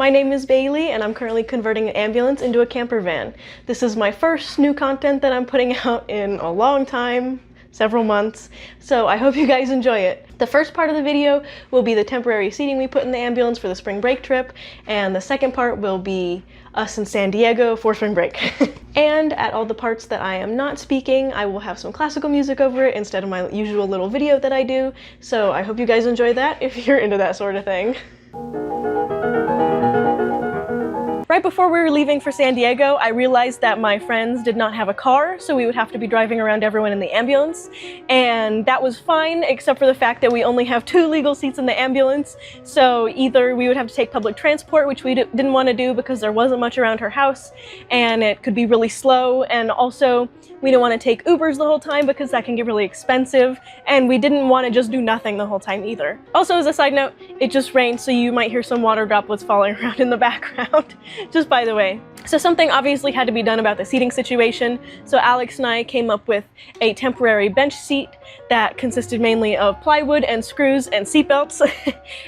My name is Bailey, and I'm currently converting an ambulance into a camper van. This is my first new content that I'm putting out in a long time, several months, so I hope you guys enjoy it. The first part of the video will be the temporary seating we put in the ambulance for the spring break trip, and the second part will be us in San Diego for spring break. And at all the parts that I am not speaking, I will have some classical music over it instead of my usual little video that I do, so I hope you guys enjoy that if you're into that sort of thing. Right before we were leaving for San Diego, I realized that my friends did not have a car, so we would have to be driving around everyone in the ambulance. And that was fine, except for the fact that we only have 2 legal seats in the ambulance. So either we would have to take public transport, which we didn't want to do because there wasn't much around her house, and it could be really slow. And also, we didn't want to take Ubers the whole time because that can get really expensive. And we didn't want to just do nothing the whole time either. Also, as a side note, it just rained, so you might hear some water droplets falling around in the background. Just by the way. So something obviously had to be done about the seating situation, so Alex and I came up with a temporary bench seat that consisted mainly of plywood and screws and seatbelts,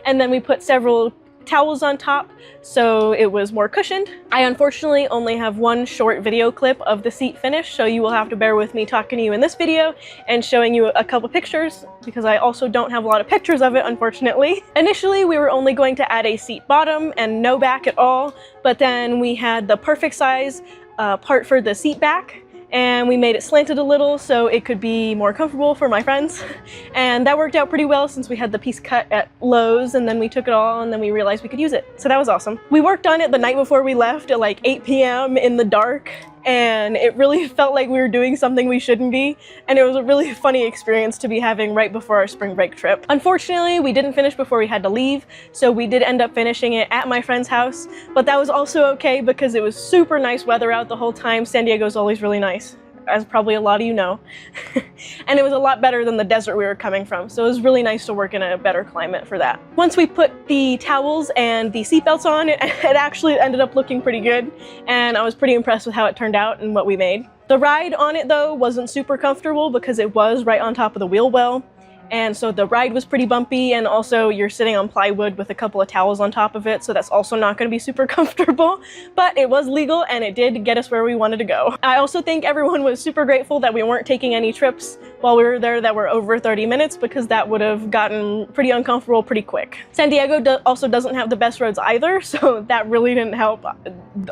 and then we put several towels on top so it was more cushioned. I unfortunately only have one short video clip of the seat finished, so you will have to bear with me talking to you in this video and showing you a couple pictures because I also don't have a lot of pictures of it, unfortunately. Initially, we were only going to add a seat bottom and no back at all, but then we had the perfect size part for the seat back, and we made it slanted a little so it could be more comfortable for my friends. And that worked out pretty well since we had the piece cut at Lowe's, and then we took it all and then we realized we could use it. So that was awesome. We worked on it the night before we left at like 8 p.m. in the dark, and it really felt like we were doing something we shouldn't be, and it was a really funny experience to be having right before our spring break trip. Unfortunately, we didn't finish before we had to leave, so we did end up finishing it at my friend's house, but that was also okay because it was super nice weather out the whole time. San Diego's always really nice, as probably a lot of you know. And it was a lot better than the desert we were coming from, so it was really nice to work in a better climate for that. Once we put the towels and the seatbelts on, it actually ended up looking pretty good, and I was pretty impressed with how it turned out and what we made. The ride on it though wasn't super comfortable because it was right on top of the wheel well, and so the ride was pretty bumpy, and also you're sitting on plywood with a couple of towels on top of it, so that's also not going to be super comfortable, but it was legal and it did get us where we wanted to go. I also think everyone was super grateful that we weren't taking any trips while we were there that were over 30 minutes because that would have gotten pretty uncomfortable pretty quick. San Diego also doesn't have the best roads either, so that really didn't help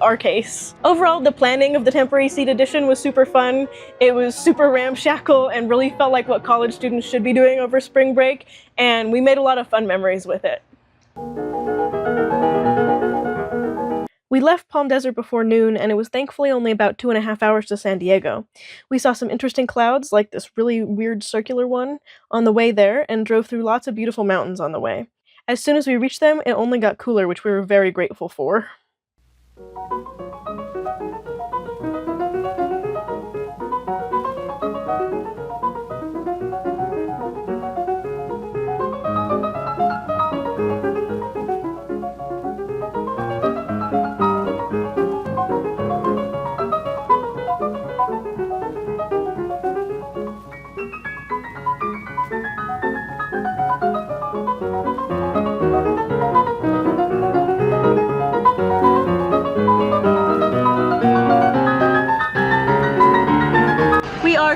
our case. Overall, the planning of the temporary seat edition was super fun. It was super ramshackle and really felt like what college students should be doing over spring break, and we made a lot of fun memories with it. We left Palm Desert before noon, and it was thankfully only about 2.5 hours to San Diego. We saw some interesting clouds, like this really weird circular one, on the way there, and drove through lots of beautiful mountains on the way. As soon as we reached them, it only got cooler, which we were very grateful for.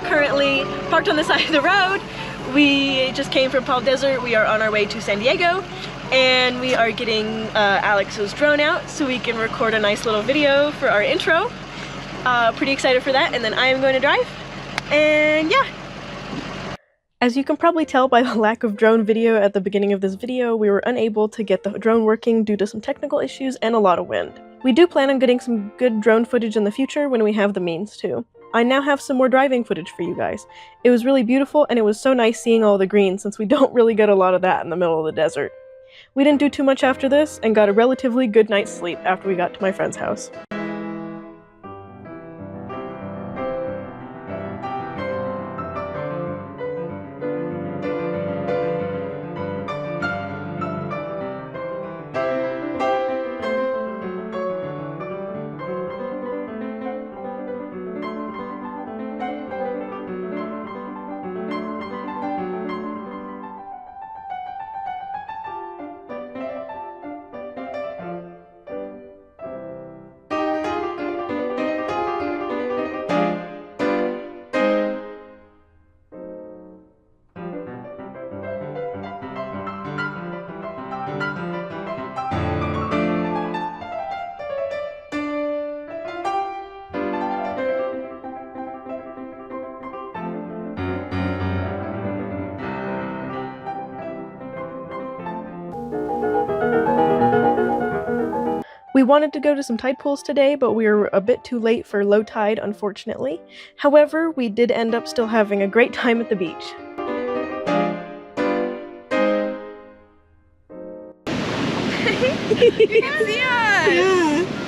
Currently parked on the side of the road. We just came from Palm Desert. We are on our way to San Diego, and we are getting Alex's drone out so we can record a nice little video for our intro. Pretty excited for that, and then I am going to drive, and yeah. As you can probably tell by the lack of drone video at the beginning of this video, we were unable to get the drone working due to some technical issues and a lot of wind. We do plan on getting some good drone footage in the future when we have the means to. I now have some more driving footage for you guys. It was really beautiful, and it was so nice seeing all the green since we don't really get a lot of that in the middle of the desert. We didn't do too much after this, and got a relatively good night's sleep after we got to my friend's house. We wanted to go to some tide pools today, but we were a bit too late for low tide, unfortunately. However, we did end up still having a great time at the beach. You can see us!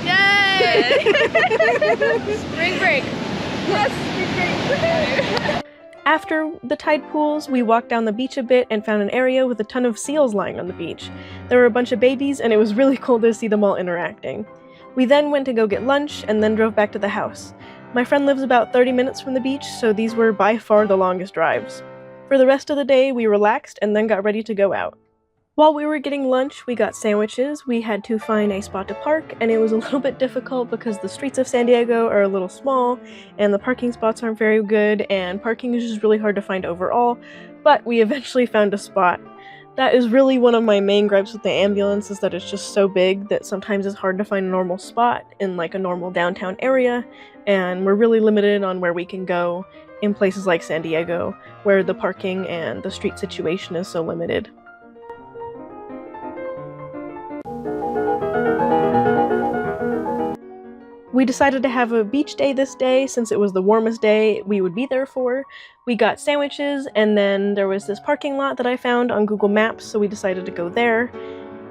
Yeah! Yay! Spring break! Yes, spring break! After the tide pools, we walked down the beach a bit and found an area with a ton of seals lying on the beach. There were a bunch of babies, and it was really cool to see them all interacting. We then went to go get lunch and then drove back to the house. My friend lives about 30 minutes from the beach, so these were by far the longest drives. For the rest of the day, we relaxed and then got ready to go out. While we were getting lunch, we got sandwiches. We had to find a spot to park, and it was a little bit difficult because the streets of San Diego are a little small, and the parking spots aren't very good, and parking is just really hard to find overall, but we eventually found a spot. That is really one of my main gripes with the ambulance, is that it's just so big that sometimes it's hard to find a normal spot in like a normal downtown area, and we're really limited on where we can go in places like San Diego, where the parking and the street situation is so limited. We decided to have a beach day this day since it was the warmest day we would be there for. We got sandwiches, and then there was this parking lot that I found on Google Maps, so we decided to go there.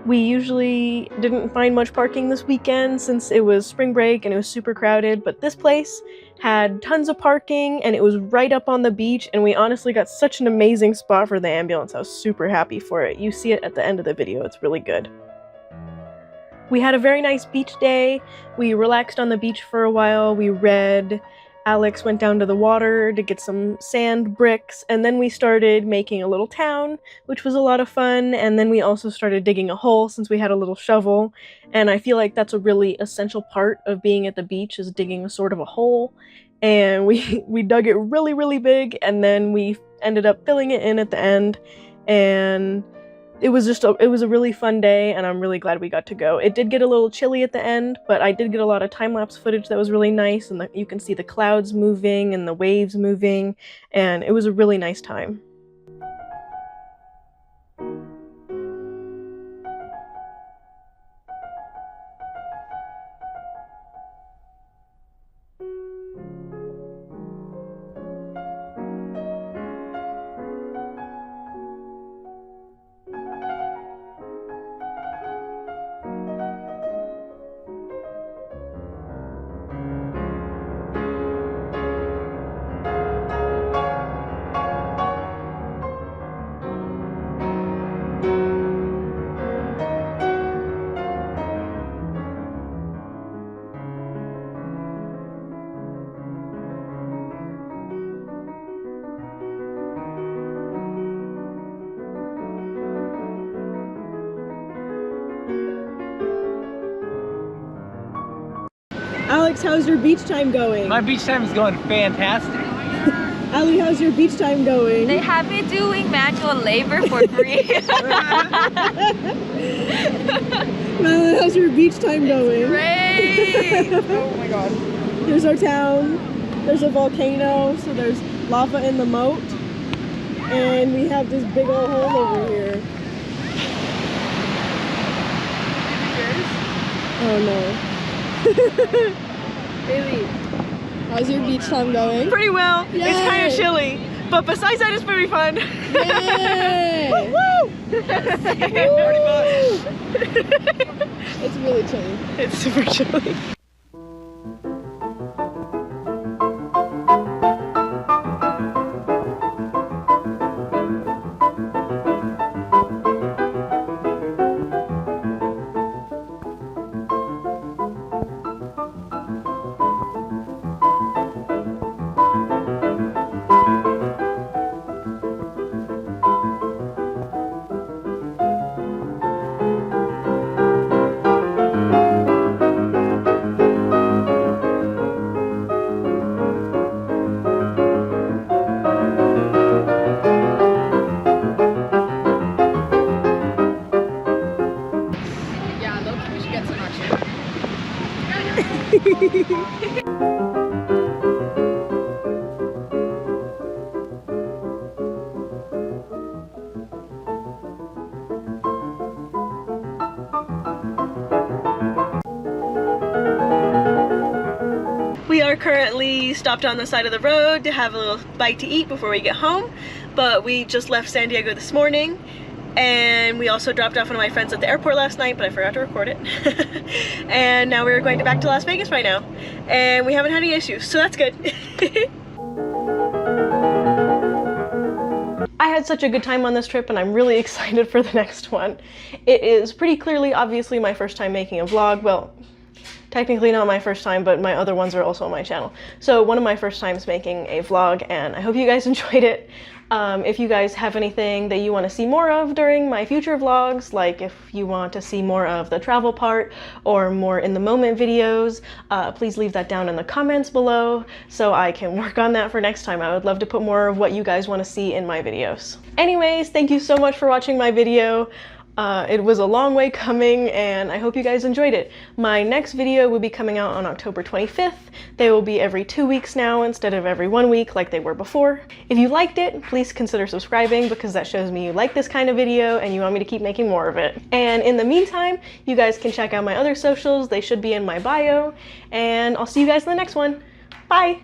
We usually didn't find much parking this weekend since it was spring break and it was super crowded, but this place had tons of parking and it was right up on the beach, and we honestly got such an amazing spot for the ambulance. I was super happy for it. You see it at the end of the video, it's really good. We had a very nice beach day. We relaxed on the beach for a while. We read. Alex went down to the water to get some sand bricks, and then we started making a little town, which was a lot of fun, and then we also started digging a hole since we had a little shovel, and I feel like that's a really essential part of being at the beach, is digging a sort of a hole, and we dug it really, really big, and then we ended up filling it in at the end, and it was a really fun day, and I'm really glad we got to go. It did get a little chilly at the end, but I did get a lot of time-lapse footage that was really nice, and you can see the clouds moving and the waves moving, and it was a really nice time. Alex, how's your beach time going? My beach time is going fantastic. Ali, how's your beach time going? They have me doing manual labor for free. Madeline, how's your beach time going? Great! Oh my god. Here's our town. There's a volcano, so there's lava in the moat. And we have this big old hole over here. Oh no. Really? How's your beach time going? Pretty well. Yay. It's kind of chilly, but besides that, it's pretty fun. Yay! Woo! Pretty much. It's really chilly. It's super chilly. currently stopped on the side of the road to have a little bite to eat before we get home, but we just left San Diego this morning, and we also dropped off one of my friends at the airport last night, but I forgot to record it. And now we're going back to Las Vegas right now, and we haven't had any issues, so that's good. I had such a good time on this trip, and I'm really excited for the next one. It is pretty clearly, obviously, my first time making a vlog. Well, technically not my first time, but my other ones are also on my channel. So one of my first times making a vlog, and I hope you guys enjoyed it. If you guys have anything that you want to see more of during my future vlogs, like if you want to see more of the travel part or more in the moment videos, please leave that down in the comments below so I can work on that for next time. I would love to put more of what you guys want to see in my videos. Anyways, thank you so much for watching my video. It was a long way coming, and I hope you guys enjoyed it. My next video will be coming out on October 25th. They will be every 2 weeks now instead of every 1 week like they were before. If you liked it, please consider subscribing because that shows me you like this kind of video and you want me to keep making more of it. And in the meantime, you guys can check out my other socials. They should be in my bio, and I'll see you guys in the next one. Bye!